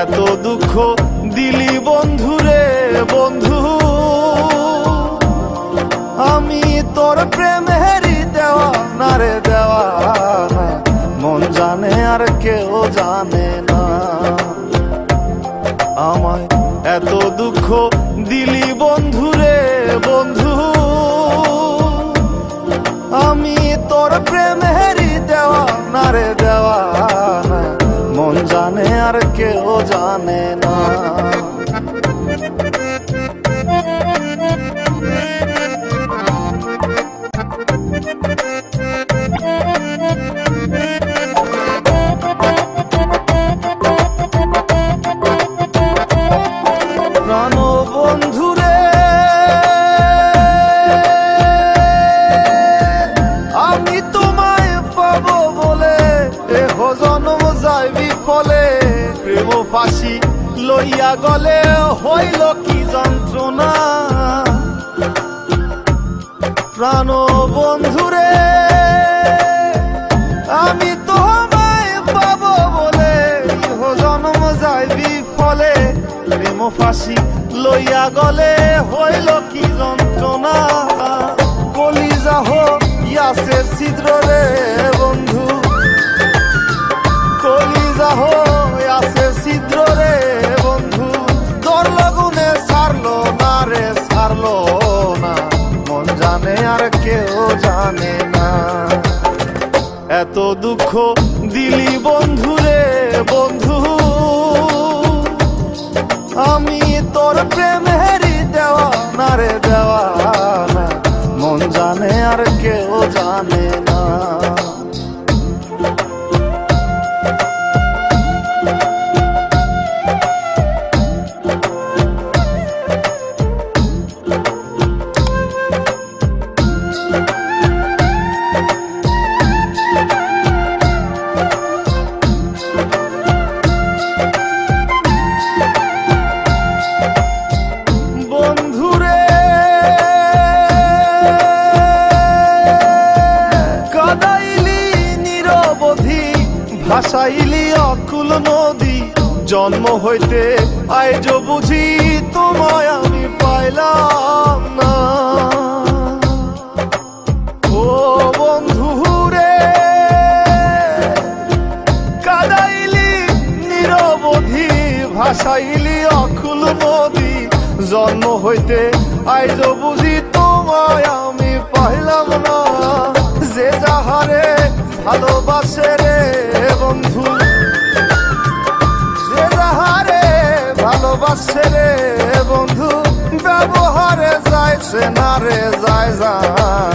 এত দুঃখ দিলি বন্ধুরে বন্ধু, আমি তোর প্রেমেরই দেওয়া না রে দেওয়া না, মন জানে আর কেউ জানে না। আমায় এত দুঃখ দিলি বন্ধুরে বন্ধু, আমি তোর প্রেমেরই দেওয়া না রে দেওয়া না, মন জানে আর কেউ জানে না। প্রাণ বন্ধুরে আমি তোমায় পাবো বলে এহ জন্ম যায় বিফলে, প্রেম ফাঁসি লইয়া গলে হইল কি যন্ত্রণা। প্রাণ বন্ধুরে আমি তোমায় পাবো বলে এহ জন্ম যায় বিফলে, প্রেম ফাঁসি লইয়া গলে হইল কি যন্ত্রণা। কলিজা হইয়াছে ছিদ্র রে বন্ধু, কলিজা হইয়াছে ছিদ্র রে বন্ধু, তোর লগুনে ছাড়লো না রে ছাড়লো না, মন জানে আর কেউ জানে না। এত দুঃখ দিলি বন্ধুরে বন্ধু, আমি তোর প্রেমেরই দেওয়া না রে দেওয়া না, মন জানে আর কেউ জানে না। ভাসাইলি অকুল নদী, জন্ম হইতে আইজ বুঝি তোমায় আমি পাইলাম না। ও বন্ধু রে কাদাইলি নিরবধি, ভাসাইলি অকুল নদী, জন্ম হইতে আইজ বুঝি তোমায় আমি পাইলাম না। যে যাহারে ভালোবাসে রে বন্ধু, যে যাহারে ভালোবাসে রে বন্ধু, ব্যবহারে যাইছে না রে যায় যায়